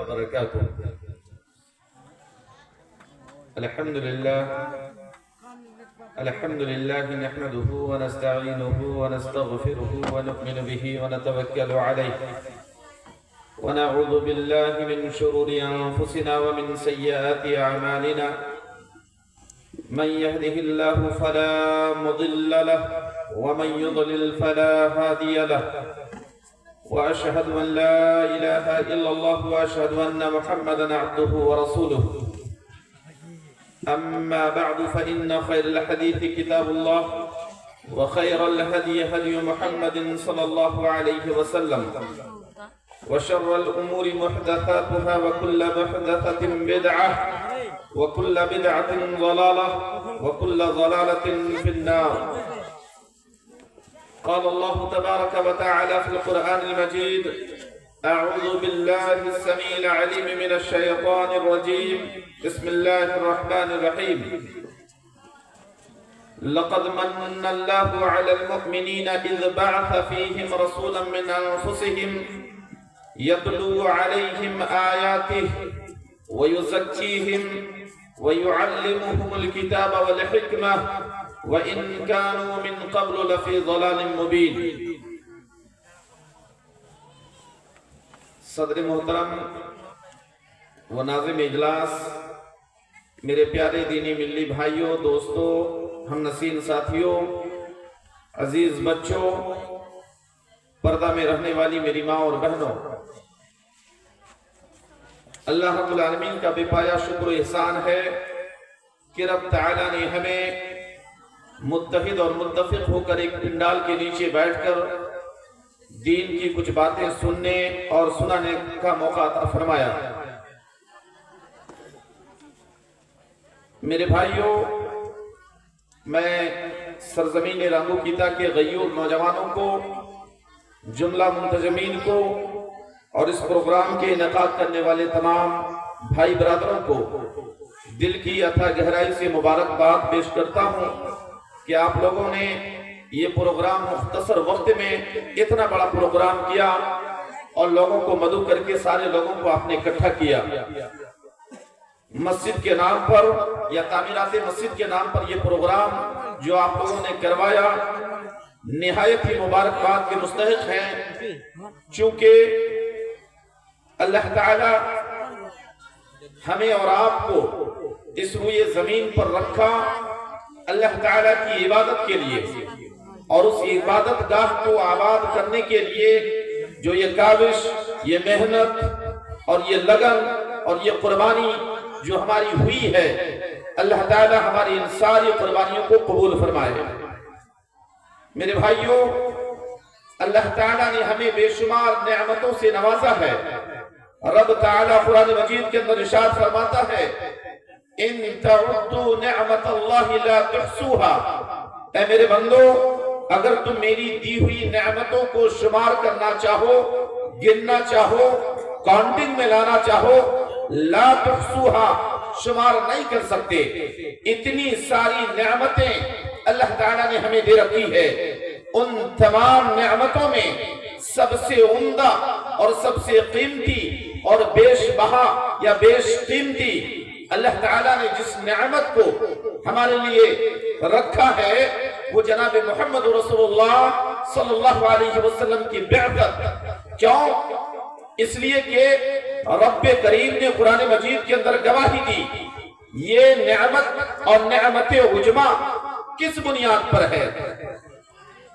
وبركاته. الحمد لله نحمده ونستعينه ونستغفره ونؤمن به ونتوكل عليه ونعوذ بالله من شرور أنفسنا ومن سيئات أعمالنا. من يهده الله فلا مضل له ومن يضلل فلا هادي له. وأشهد أن لا إله إلا الله وأشهد أن محمدا عبده ورسوله. أما بعد فإن خير الحديث كتاب الله وخير الهدي هدي محمد صلى الله عليه وسلم وشر الأمور محدثاتها وكل محدثة بدعة وكل بدعة ضلالة وكل ضلالة في النار. قال الله تبارك وتعالى في القرآن المجيد: أعوذ بالله السميع العليم من الشيطان الرجيم. بسم الله الرحمن الرحيم. لقد من الله على المؤمنين إذ بعث فيهم رسولا من أنفسهم يتلو عليهم آياته ويزكيهم ويعلمهم الكتاب والحكمة وإن كانوا من قبل لفي ضلال مبين. صدر محترم و ناظم اجلاس، میرے پیارے دینی ملی بھائیوں، دوستوں، ہم نسین ساتھیوں، عزیز بچوں، پردہ میں رہنے والی میری ماں اور بہنوں، اللہ رب العالمین کا بے پایا شکر و احسان ہے کہ رب تعالیٰ نے ہمیں متحد اور متفق ہو کر ایک پنڈال کے نیچے بیٹھ کر دین کی کچھ باتیں سننے اور سنانے کا موقع عطا فرمایا. میرے بھائیوں، میں سرزمین رنگو کیتا کے غیور نوجوانوں کو، جملہ منتظمین کو اور اس پروگرام کے انعقاد کرنے والے تمام بھائی برادروں کو دل کی اتھا گہرائی سے مبارکباد پیش کرتا ہوں کہ آپ لوگوں نے یہ پروگرام مختصر وقت میں اتنا بڑا پروگرام کیا اور لوگوں کو مدعو کر کے سارے لوگوں کو آپ نے اکٹھا کیا. مسجد کے نام پر یا تعمیرات مسجد کے نام پر یہ پروگرام جو آپ لوگوں نے کروایا نہایت ہی مبارکباد کے مستحق ہیں، چونکہ اللہ تعالی ہمیں اور آپ کو اس روئے زمین پر رکھا اللہ تعالیٰ کی عبادت کے لیے، اور اس عبادت گاہ کو آباد کرنے کے لیے جو یہ کاوش، یہ محنت اور یہ لگن اور یہ قربانی جو ہماری ہوئی ہے، اللہ تعالیٰ ہماری ان ساری قربانیوں کو قبول فرمائے. میرے بھائیوں، اللہ تعالیٰ نے ہمیں بے شمار نعمتوں سے نوازا ہے. رب تعالیٰ قرآن مجید کے اندر ارشاد فرماتا ہے: ان تعدوا نعمت اللہ لا تحصوها. اے میرے بندو، اگر تم میری دی ہوئی نعمتوں کو شمار کرنا چاہو، گننا چاہو، کاؤنٹنگ میں لانا چاہو، لا تحصوها، شمار نہیں کر سکتے. اتنی ساری نعمتیں اللہ تعالیٰ نے ہمیں دے رکھی ہے. ان تمام نعمتوں میں سب سے عمدہ اور سب سے قیمتی اور بیش بہا یا بیش قیمتی اللہ تعالیٰ نے جس نعمت کو ہمارے لیے رکھا ہے وہ جناب محمد رسول اللہ صلی اللہ علیہ وسلم کی بعثت. کیوں؟ اس لیے کہ رب کریم نے قرآن مجید کے اندر گواہی دی. یہ نعمت اور نعمت عظما کس بنیاد پر ہے؟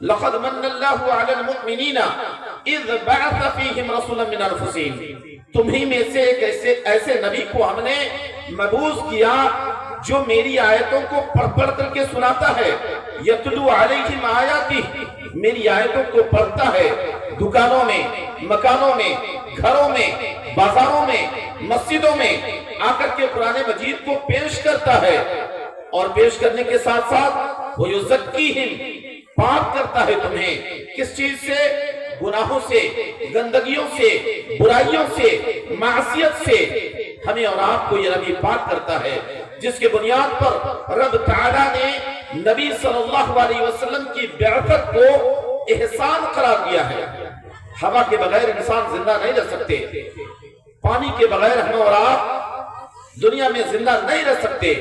لقد من اللہ علی المؤمنین اذ بعث فیہم رسولا من انفسہم. تمہیں میں سے ایک ایسے نبی کو ہم نے مبعوث کیا جو میری آیتوں کو پڑھ پڑھ کر کے سناتا ہے. یتلو علیہم آیاتی، میری آیتوں کو پڑھتا ہے، دکانوں میں، مکانوں میں، گھروں میں، بازاروں میں، مسجدوں میں آ کر کے قرآن مجید کو پیش کرتا ہے، اور پیش کرنے کے ساتھ ساتھ وہ یزکیہم، پاک کرتا ہے تمہیں. کس چیز سے؟ گناہوں سے، گندگیوں سے، برائیوں سے، معصیت سے. ہمیں اور آپ کو یہ نبی پاک کرتا ہے، جس کے بنیاد پر رب تعالیٰ نے نبی صلی اللہ علیہ وسلم کی بعثت کو احسان قرار دیا ہے. ہوا کے بغیر انسان زندہ نہیں رہ سکتے. پانی کے بغیر ہم اور آپ دنیا میں زندہ نہیں رہ سکتے۔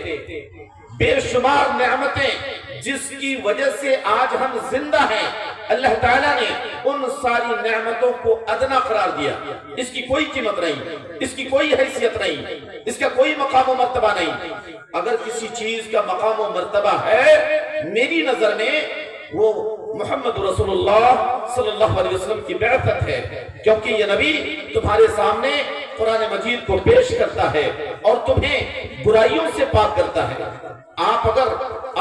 بے شمار نعمتیں جس کی وجہ سے آج ہم زندہ ہیں، اللہ تعالیٰ نے ان ساری نعمتوں کو ادنا قرار دیا۔ اس کی کوئی قیمت نہیں، اس کی کوئی حیثیت نہیں، اس کا کوئی مقام و مرتبہ نہیں۔ اگر کسی چیز کا مقام و مرتبہ ہے میری نظر میں وہ محمد رسول اللہ صلی اللہ علیہ وسلم کی بعثت ہے، کیونکہ یہ نبی تمہارے سامنے قرآن مجید کو پیش کرتا ہے اور تمہیں برائیوں سے پاک کرتا ہے۔ آپ اگر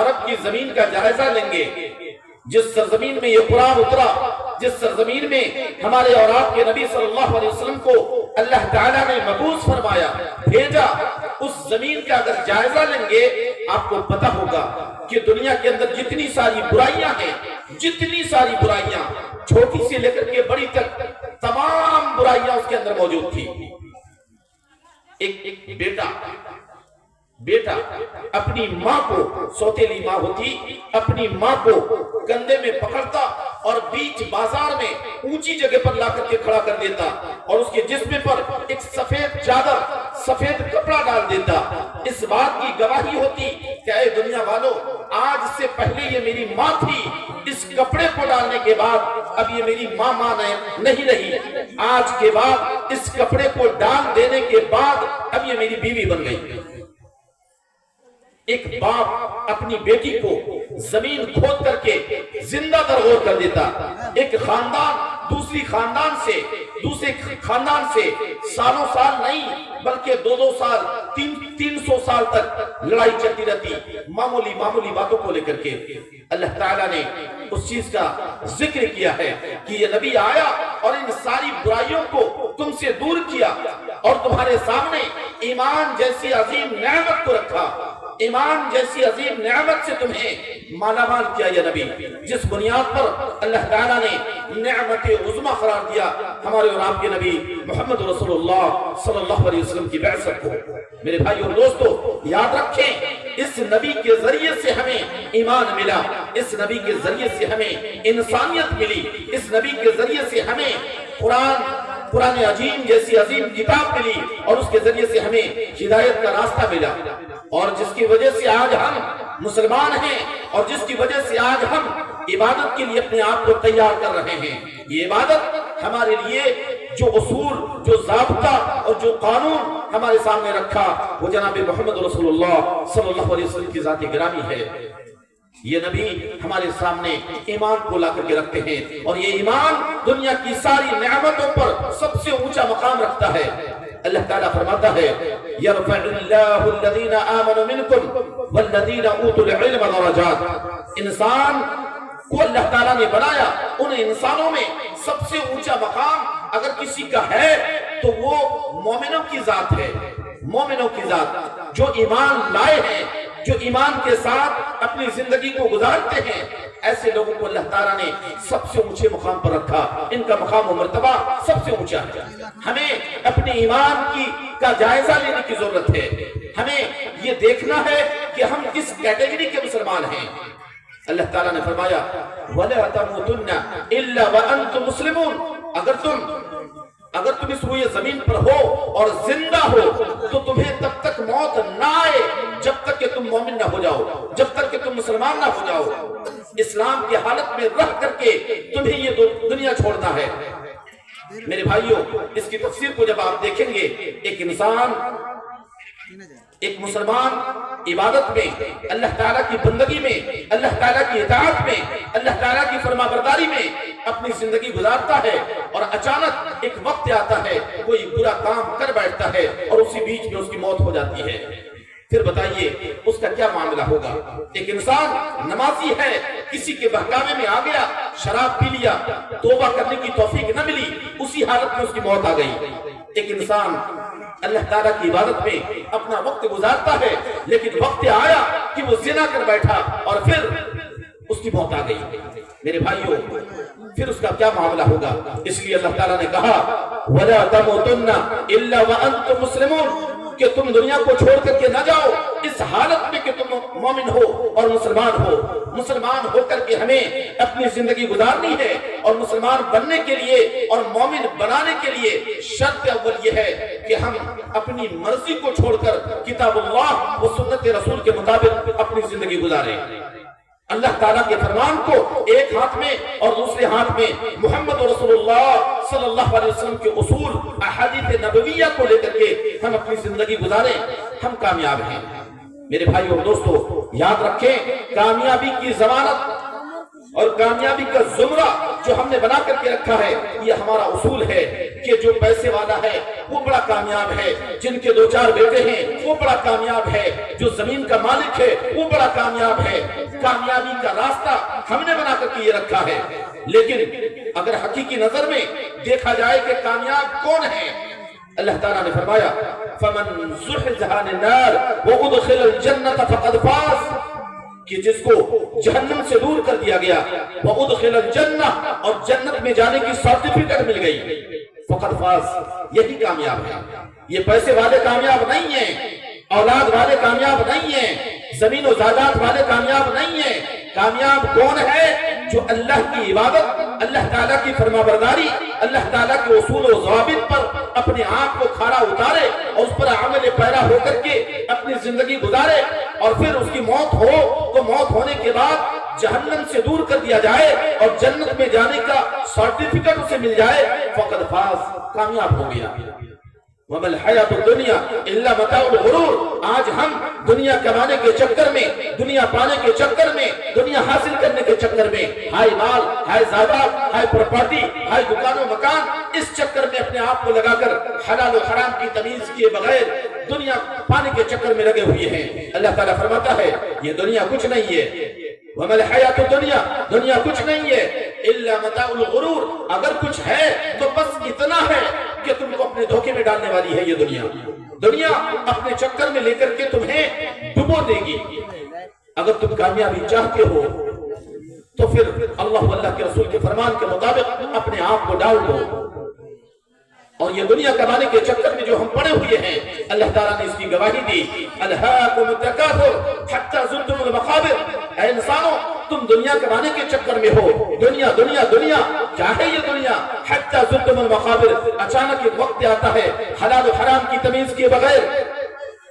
عرب کی زمین کا جائزہ لیں گے، جس سرزمین میں یہ قرآن اترا، جس سرزمین میں ہمارے اور آپ کے نبی صلی اللہ علیہ وسلم کو اللہ تعالیٰ نے مبعوث فرمایا، بھیجا، اس زمین کا اگر جائزہ لیں گے آپ کو پتہ ہوگا کہ دنیا کے اندر جتنی ساری برائیاں ہیں، جتنی ساری برائیاں چھوٹی سے لے کر کے بڑی تک تمام برائیاں اس کے اندر موجود تھی۔ ایک بیٹا اپنی ماں کو، سوتیلی ماں ہوتی، اپنی ماں کو کندھے میں پکڑتا اور بیچ بازار میں اونچی جگہ پر لا کر کے کھڑا کر دیتا اور اس کے جسم پر ایک سفید چادر، سفید کپڑا ڈال دیتا۔ اس بات کی گواہی ہوتی کہ اے دنیا والو، آج سے پہلے یہ میری ماں تھی، اس کپڑے کو ڈالنے کے بعد اب یہ میری ماں نہیں رہی، آج کے بعد اس کپڑے کو ڈال دینے کے بعد اب یہ میری بیوی بن گئی۔ ایک باپ اپنی بیٹی کو زمین کھود کر کے زندہ درگور کر دیتا۔ ایک خاندان دوسرے خاندان سے سالوں سال نہیں بلکہ 2 سال 300 سال تک لڑائی چلتی رہتی، معمولی باتوں کو لے کر کے۔ اللہ تعالیٰ نے اس چیز کا ذکر کیا ہے کہ یہ نبی آیا اور ان ساری برائیوں کو تم سے دور کیا اور تمہارے سامنے ایمان جیسی عظیم نعمت کو رکھا، ایمان جیسی عظیم نعمت سے تمہیں مالا مال کیا یہ نبی، جس بنیاد پر اللہ تعالیٰ نے نعمت عظمی قرار دیا ہمارے اور آپ کے نبی محمد رسول اللہ صلی اللہ علیہ وسلم کی بعثت کو۔ میرے بھائی اور دوستو، یاد رکھیں اس نبی کے ذریعے سے ہمیں ایمان ملا، اس نبی کے ذریعے سے ہمیں انسانیت ملی، اس نبی کے ذریعے سے ہمیں قرآن عظیم جیسی عظیم کتاب ملی اور اس کے ذریعے سے ہمیں ہدایت کا راستہ ملا، اور جس کی وجہ سے آج ہم مسلمان ہیں اور جس کی وجہ سے آج ہم عبادت کے لیے اپنے آپ کو تیار کر رہے ہیں۔ یہ عبادت ہمارے لیے جو اصول، جو ضابطہ اور جو قانون ہمارے سامنے رکھا وہ جناب محمد رسول اللہ صلی اللہ علیہ وسلم کی ذات گرامی ہے۔ یہ نبی ہمارے سامنے ایمان کو لا کر کے رکھتے ہیں اور یہ ایمان دنیا کی ساری نعمتوں پر سب سے اونچا مقام رکھتا ہے۔ اللہ تعالیٰ فرماتا ہے یرفع اللہ الذین آمنوا منکم والذین اوتوا العلم درجات۔ انسان کو اللہ تعالیٰ نے بنایا، ان انسانوں میں سب سے اونچا مقام اگر کسی کا ہے تو وہ مومنوں کی ذات ہے، مومنوں کی ذات جو ایمان لائے ہیں، جو ایمان کے ساتھ اپنی زندگی کو گزارتے ہیں، ایسے لوگوں کو اللہ تعالیٰ نے سب سے اونچے مقام پر رکھا۔ ان کا مقام و مرتبہ سب سے اونچا ہے۔ ہمیں اپنے ایمان کا جائزہ لینے کی ضرورت ہے، ہمیں یہ دیکھنا ہے کہ ہم کس کیٹیگری کے مسلمان ہیں۔ اللہ تعالیٰ نے فرمایا وَلَا تَمُوتُنَّ إِلَّا وَأَنْتُمْ مُسْلِمُونَ، اگر تم اس روئے زمین پر ہو اور زندہ ہو تو تمہیں تب تک موت نہ آئے جب تک کہ تم مومن نہ ہو جاؤ، جب تک کہ تم مسلمان نہ ہو جاؤ۔ اسلام کی حالت میں رہ کر کے تمہیں یہ دنیا چھوڑنا ہے۔ میرے بھائیوں، اس کی تفسیر کو جب آپ دیکھیں گے، ایک انسان، ایک مسلمان عبادت میں، اللہ تعالیٰ کی بندگی میں، اللہ تعالیٰ کی اطاعت میں، اللہ تعالیٰ کی فرما برداری میں اپنی زندگی گزارتا ہے اور اچانک ایک وقت آتا ہے کوئی برا کام کر بیٹھتا ہے اور اسی بیچ میں اس کی موت ہو جاتی ہے، پھر بتائیے اس کا کیا معاملہ ہوگا؟ ایک انسان نمازی ہے، کسی کے بہکاوے میں آ گیا، شراب پی لیا، توبہ کرنے کی توفیق نہ ملی، اسی حالت میں اس کی موت آ گئی۔ ایک انسان اللہ تعالیٰ کی عبادت میں اپنا وقت گزارتا ہے لیکن وقت آیا کہ وہ زنا کر بیٹھا اور پھر اس کی موت آ گئی۔ میرے بھائیوں، پھر اس کا کیا معاملہ ہوگا؟ اس لیے اللہ تعالیٰ نے کہا وَلَا تَمُوتُنَّ إِلَّا وَأَنْتُمْ مُسْلِمُونَ، کہ تم دنیا کو چھوڑ کر کے نہ جاؤ اس حالت میں کہ تم مومن ہو اور مسلمان ہو. مسلمان ہو کر کے ہمیں اپنی زندگی گزارنی ہے, اور مسلمان بننے کے لیے اور مومن بنانے کے لیے شرط اول یہ ہے کہ ہم اپنی مرضی کو چھوڑ کر کتاب اللہ و سنت رسول کے مطابق اپنی زندگی گزاریں. اللہ تعالیٰ کے فرمان کو ایک ہاتھ میں اور دوسرے ہاتھ میں محمد رسول اللہ صلی اللہ علیہ وسلم کے اصول احادیث نبویہ کو لے کر کے ہم اپنی زندگی گزاریں, ہم کامیاب ہیں. میرے بھائیو اور دوستو, یاد رکھیں کامیابی کی ضمانت اور کامیابی کا زمرہ جو ہم نے بنا کر کے رکھا ہے یہ ہمارا اصول ہے کہ جو پیسے والا ہے وہ بڑا کامیاب ہے, جن کے 2-4 بیٹے ہیں وہ بڑا کامیاب ہے, جو زمین کا مالک ہے وہ بڑا کامیاب ہے. کامیابی کا راستہ ہم نے بنا کر کے یہ رکھا ہے. لیکن اگر حقیقی نظر میں دیکھا جائے کہ کامیاب کون ہے, اللہ تعالیٰ نے فرمایا فَمَنْ زُحْزِحَ عَنِ النَّارِ وَأُدْخِلَ الْجَنَّةَ فَقَدْ فَازَ, کہ جس کو جہنم سے دور کر دیا گیا وَأُدْخِلَ الْجَنَّةَ اور جنت میں جانے کی سرٹیفکیٹ مل گئی, فَقَدْ فَازَ, یہی کامیاب ہے. یہ پیسے والے کامیاب نہیں ہیں, اولاد والے کامیاب نہیں ہیں, زمین و جائیداد والے کامیاب نہیں ہیں. کامیاب کون ہے؟ جو اللہ کی عبادت, اللہ تعالیٰ کی فرمانبرداری, اللہ تعالیٰ کے اصول و ضوابط پر اپنے آپ کو کھڑا اتارے اور اس پر عمل پیرا ہو کر کے اپنی زندگی گزارے, اور پھر اس کی موت ہو تو موت ہونے کے بعد جہنم سے دور کر دیا جائے اور جنت میں جانے کا سرٹیفکیٹ اسے مل جائے, فقد فاز, کامیاب ہو گیا. وَمَا الْحَيَاةُ الدُّنْيَا إِلَّا مَتَاعُ الْغُرُورِ. آج ہم دنیا کمانے کے چکر میں, دنیا پانے کے چکر میں, دنیا حاصل کرنے کے چکر میں, ہائے مال, ہائے زیادات, ہائے پراپرٹی, ہائے دکان و مکان, اس چکر میں اپنے آپ کو لگا کر حلال و حرام کی تمیز کیے بغیر دنیا پانے کے چکر میں لگے ہوئے ہیں. اللہ تعالیٰ فرماتا ہے یہ دنیا کچھ نہیں ہے. وَمَا الْحَيَاةُ الدُّنْيَا, دنیا کچھ نہیں ہے, إِلَّا مَتَاعُ الْغُرُورِ, اگر کچھ ہے تو بس اتنا ہے کہ تم کو اپنے دھوکے میں ڈالنے والی ہے. یہ دنیا, دنیا اپنے چکر میں لے کر کے تمہیں ڈبو دے گی. اگر تم کامیابی چاہتے ہو تو پھر اللہ واللہ کے رسول کے فرمان کے مطابق اپنے آپ کو ڈال دو. اور یہ دنیا کمانے کے چکر میں جو ہم پڑے ہوئے ہیں, اللہ تعالیٰ نے اس کی گواہی دی, الہاکم التکاثر حتی زرتم المقابر. اے انسانوں, تم دنیا کمانے کے چکر میں ہو, دنیا دنیا دنیا, کیا ہے یہ دنیا؟ حتی زرتم المقابر, اچانک ایک وقت آتا ہے حلال و حرام کی تمیز کیے بغیر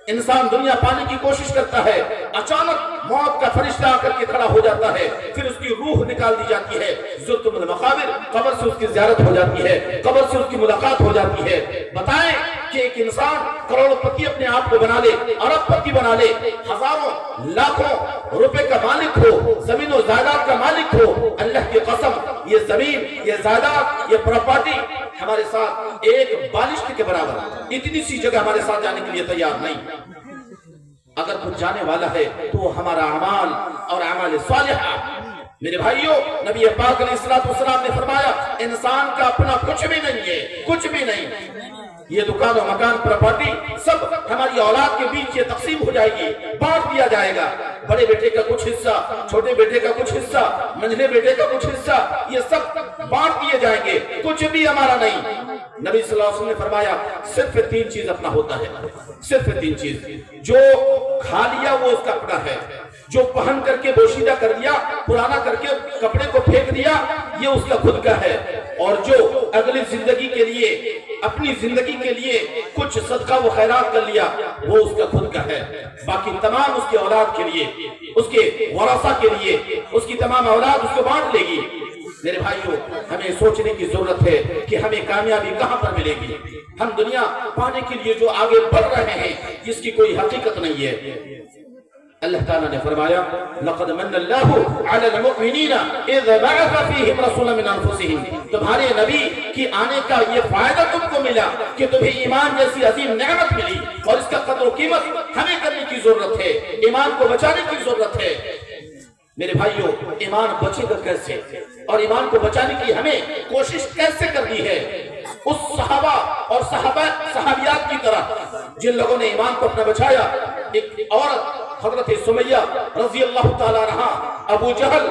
انسان دنیا پانے کی کوشش کرتا ہے, اچانک موت کا فرشتہ آ کر کے کھڑا ہو جاتا ہے, پھر اس کی روح نکال دی جاتی ہے. زرتم المقابر, قبر سے اس کی زیارت ہو جاتی ہے, قبر سے اس کی ملاقات ہو جاتی ہے. بتائیں کہ ایک انسان کروڑ پتی اپنے آپ کو بنا لے, ارب پتی بنا لے, ہزاروں لاکھوں روپے کا مالک ہو, زمین و جائیداد کا مالک ہو, اللہ کی قسم یہ زمین, یہ جائیداد, یہ پراپرٹی ہمارے ساتھ ایک بالشت کے برابر, اتنی سی جگہ ہمارے ساتھ جانے کے لیے تیار نہیں. اگر کچھ جانے والا ہے تو وہ ہمارا اعمال اور اعمال صالحہ. میرے بھائیوں, نبی پاک علیہ السلام نے فرمایا انسان کا اپنا کچھ بھی نہیں ہے, کچھ بھی نہیں. یہ دکان و مکان پراپرٹی سب ہماری اولاد کے بیچ یہ تقسیم ہو جائے گی, بانٹ دیا جائے گا. بڑے بیٹے کا کچھ حصہ, چھوٹے بیٹے کا کچھ حصہ, منجھلے بیٹے کا کچھ حصہ, یہ سب بانٹ دیے جائیں گے, کچھ بھی ہمارا نہیں. نبی صلی اللہ علیہ وسلم نے فرمایا صرف 3 چیز اپنا ہوتا ہے, صرف 3 چیز. جو کھا لیا وہ اس کا اپنا ہے, جو پہن کر کے بوشیدہ کر دیا, پرانا کر کے کپڑے کو پھینک دیا, یہ اس کا خود کا ہے. اور جو اگلی زندگی کے لیے, اپنی زندگی کے لیے کچھ صدقہ و خیرات کر لیا, وہ اس کا خود کا ہے. باقی تمام اس کے اولاد کے لیے, اس کے ورثہ کے لیے, اس کی تمام اولاد اس کو بانٹ لے گی. میرے بھائیوں, ہمیں سوچنے کی ضرورت ہے کہ ہمیں کامیابی کہاں پر ملے گی. ہم دنیا پانے کے لیے جو آگے بڑھ رہے ہیں جس کی کوئی حقیقت نہیں ہے. اللہ تعالیٰ نے فرمایا لَقَدْ مَنَّ اللَّهُ عَلَى الْمُؤْمِنِينَ إِذْ بَعَثَ فِيهِمْ رَسُولًا مِنْ أَنفُسِهِمْ. تمہارے نبی کی آنے کا یہ فائدہ تم کو ملا کہ تمہیں ایمان جیسی عظیم نعمت ملی, اور اس کا قدر و قیمت ہمیں کرنے کی ضرورت ہے, ایمان کو بچانے کی ضرورت ہے. میرے بھائیوں, ایمان بچے گا کیسے, اور ایمان کو بچانے کی ہمیں کوشش کیسے کرنی ہے؟ اس صحابہ اور صحابیات کی طرح جن لوگوں نے ایمان کو اپنا بچایا. ایک عورت حضرت سمیہ رضی اللہ تعالیٰ عنہ, ابو جہل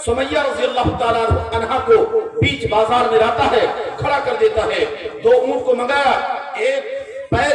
سمیہ رضی اللہ تعالیٰ عنہ کو بیچ بازار میں لاتا ہے, کھڑا کر دیتا ہے. 2 اونٹ کو منگایا, ایک پیر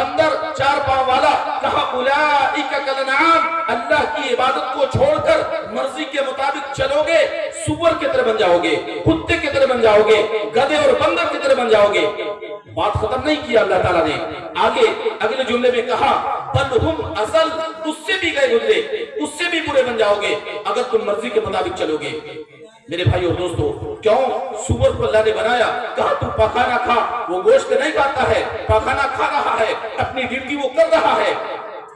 بندر چار پاؤں والا، کہا اولئک کالانعام، اللہ کی عبادت کو چھوڑ کر مرضی کے مطابق چلو گے سور کی طرح بن جاؤ گے، کتے کی طرح بن جاؤ گے، گدھے اور بندر کی طرح بن جاؤ گے۔ بات ختم نہیں کیا اللہ تعالیٰ نے، آگے اگلے جملے میں کہا بل ہم اضل، اس سے بھی گئے گزرے، اس سے بھی برے بن جاؤ گے اگر تم مرضی کے مطابق چلو گے۔ میرے بھائی اور دوستو، کیوں سور کو اللہ نے بنایا؟ کہا تو پاخانہ کھا، وہ گوشت نہیں کھاتا ہے، پاخانہ کھا رہا ہے، اپنی ڈیوٹی وہ کر رہا ہے۔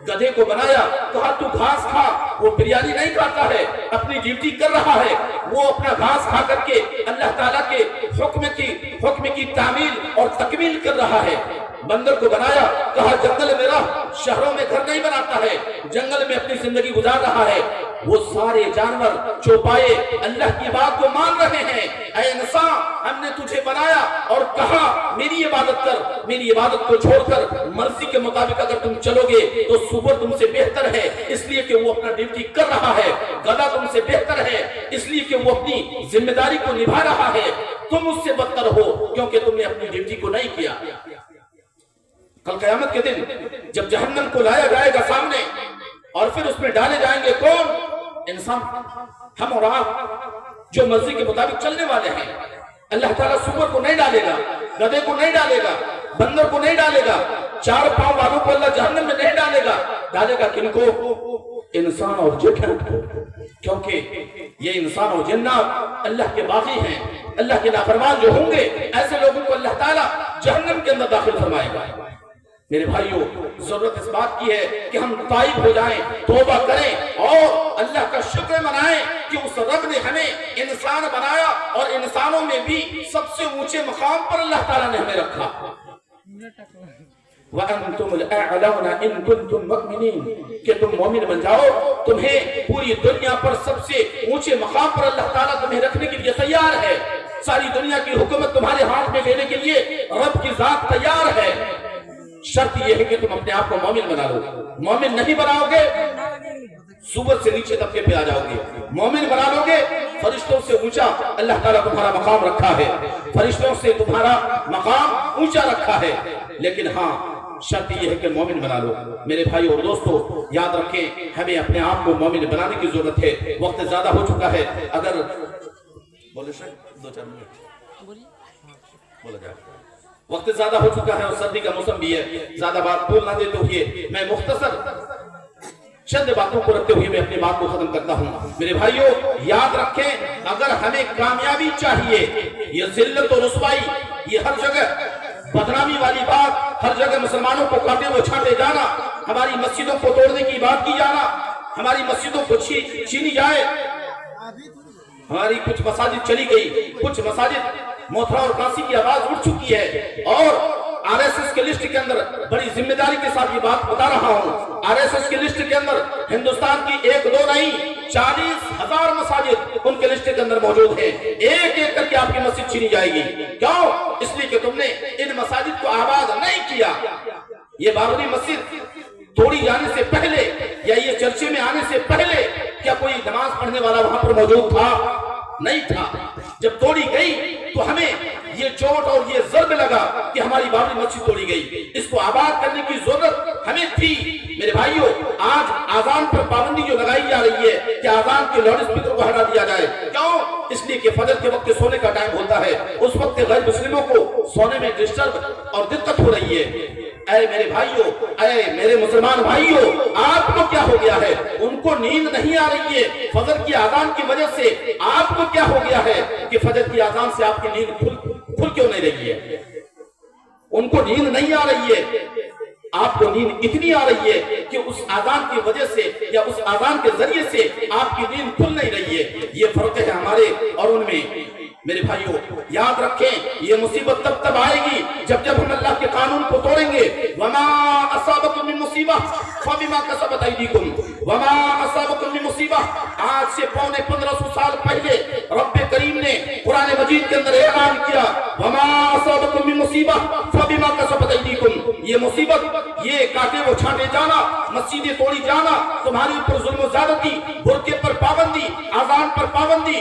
گدھے کو بنایا، کہا تو گھاس کھا، وہ بریانی نہیں کھاتا ہے، اپنی ڈیوٹی کر رہا ہے، وہ اپنا گھاس کھا کر کے اللہ تعالیٰ کے حکم کی تعمیل اور تکمیل کر رہا ہے۔ بندر کو بنایا، کہا جنگل میں رہ، شہروں میں گھر نہیں بناتا ہے، جنگل میں اپنی زندگی گزار رہا ہے۔ وہ سارے جانور چوپائے اللہ کی بات کو مان رہے ہیں۔ اے انسان، ہم نے تجھے بنایا اور کہا میری عبادت کر، میری عبادت کو چھوڑ کر مرضی کے مطابق اگر تم چلو گے تو سور تم سے بہتر ہے، اس لیے کہ وہ اپنا ڈیوٹی کر رہا ہے۔ گدھا تم سے بہتر ہے اس لیے کہ وہ اپنی ذمہ داری کو نبھا رہا ہے۔ تم اس سے بدتر ہو کیونکہ تم نے اپنی ڈیوٹی کو نہیں کیا۔ کل قیامت کے دن جب جہنم کو لایا جائے گا سامنے اور پھر اس میں ڈالے جائیں گے کون؟ انسان، ہم اور آپ جو مرضی کے مطابق چلنے والے ہیں۔ اللہ تعالیٰ سور کو نہیں ڈالے گا، گدھے کو نہیں ڈالے گا، بندر کو نہیں ڈالے گا، چار پاؤں والوں کو اللہ جہنم میں نہیں ڈالے گا۔ ڈالے گا کن کو؟ انسان اور جن کو، کیونکہ یہ انسان اور جنات اللہ کے باغی ہیں، اللہ کے نافرمان جو ہوں گے ایسے لوگوں کو اللہ تعالیٰ جہنم کے اندر داخل فرمائے گا۔ میرے بھائیوں، ضرورت اس بات کی ہے کہ ہم تائب ہو جائیں، توبہ کریں اور اللہ کا شکر منائیں کہ اس رب نے ہمیں انسان بنایا اور انسانوں میں بھی سب سے اونچے مقام پر اللہ تعالیٰ نے ہمیں رکھا۔ وَأَنْتُمُ الْأَعْلَوْنَ إِن كُنْتُمْ مُؤْمِنِينَ، کہ تم مومن بن جاؤ، تمہیں پوری دنیا پر سب سے اونچے مقام پر اللہ تعالیٰ تمہیں رکھنے کے لیے تیار ہے۔ ساری دنیا کی حکومت تمہارے ہاتھ میں لینے کے لیے رب کی ذات تیار ہے۔ شرط یہ ہے کہ تم اپنے آپ کو مومن بنا لو۔ مومن نہیں بناؤ گے سور سے نیچے طبقے پہ آ جاؤ گے، مومن بنا لو گے فرشتوں سے اونچا اللہ تعالیٰ تمہارا مقام رکھا ہے، فرشتوں سے تمہارا مقام اونچا رکھا ہے۔ لیکن ہاں شرط یہ ہے کہ مومن بنا لو۔ میرے بھائی اور دوستو، یاد رکھیں ہمیں اپنے آپ کو مومن بنانے کی ضرورت ہے۔ وقت زیادہ ہو چکا ہے، اگر بولے شاید 2-4 منٹ بولا جائے، وقت زیادہ ہو چکا ہے اور سردی کا موسم بھی ہے، زیادہ بات بول نہ دیتے ہوئے میں مختصر چند باتوں کو رکھتے ہوئے میں اپنی بات کو ختم کرتا ہوں۔ میرے بھائیوں، یاد رکھیں اگر ہمیں کامیابی چاہیے، یہ ذلت و رسوائی، یہ ہر جگہ بدنامی والی بات، ہر جگہ مسلمانوں کو کاٹے و چھانٹے جانا، ہماری مسجدوں کو توڑنے کی بات کی جانا، ہماری مسجدوں کو چھینی جائے، ہماری کچھ مساجد چلی گئی، کچھ مساجد موتھرا اور کانسی کی آواز اٹھ چکی ہے، اور آر ایس ایس کے لسٹ کے اندر بڑی ذمہ داری کے ساتھ یہ بات بتا رہا ہوں، آر ایس ایس کے لسٹ کے اندر ہندوستان کی 1-2 نہیں 40,000 مساجد ان کے لسٹ کے اندر موجود ہیں۔ ایک ایک کر کے آپ کی مسجد چھینی جائے گی، کیوں؟ اس لیے کہ تم نے ان مساجد کو آباد نہیں کیا۔ یہ بارودی مسجد توڑی جانے سے پہلے یا یہ چرچے میں آنے سے پہلے کیا کوئی نماز پڑھنے والا وہاں پر موجود تھا؟ نہیں تھا۔ جب توڑی گئی تو ہمیں یہ چوٹ اور یہ ضرب لگا کہ ہماری بابری مسجد توڑی گئی، اس کو آباد کرنے کی ضرورت ہمیں تھی۔ میرے بھائیوں، آج آذان پر پابندی جو لگائی جا رہی ہے کہ آذان کے لاؤڈ اسپیکر کو ہٹا دیا جائے، کیوں؟ اس لیے کہ فجر کے وقت سونے کا ٹائم ہوتا ہے، اس وقت غیر مسلموں کو سونے میں ڈسٹرب اور دقت ہو رہی ہے۔ اے میرے بھائیوں، اے میرے مسلمان بھائیوں، آپ کو کیا ہو گیا ہے؟ ان کو نیند نہیں آ رہی ہے فجر کی آذان کی وجہ سے، آپ کو کیا ہو گیا ہے کہ فجر کی آذان سے آپ کی نیند کھل کیوں نہیں رہی ہے؟ ان کو نیند نہیں آ رہی ہے، آپ کو نیند اتنی آ رہی ہے کہ اس آذان کی وجہ سے یا اس آذان کے ذریعے سے آپ کی نیند کھل نہیں رہی ہے۔ یہ فرق ہے ہمارے اور ان میں۔ میرے بھائیوں، یاد رکھیں یہ مصیبت تب آئے گی جب ہم اللہ کے قانون کو توڑیں گے۔ وما اصابکم من مصیبہ فبما کسبت ایدیکم، وما اصابکم من مصیبہ، آج سے 1500 سال پہلے رب کریم نے قرآن مجید کے اندر اعلان کیا، وما اصابکم من مصیبہ فبما کسبت ایدیکم، یہ مصیبت، یہ کاٹے و چھانٹے جانا، مسجدیں توڑی جانا، تمہاری اوپر ظلم و زیادتی، برقعے پر پابندی، اذان پر پابندی،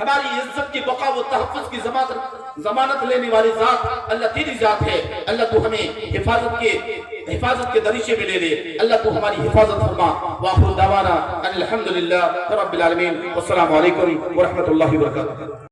ہماری عزت کی بقا و تحفظ کی ضمانت لینے والی ذات اللہ تیری ذات ہے۔ اللہ تو ہمیں حفاظت کے دریچے میں لے لے، اللہ تو ہماری حفاظت فرما۔ وآخر دعوانا ان الحمدللہ رب العالمین، والسلام علیکم ورحمۃ اللہ وبرکاتہ۔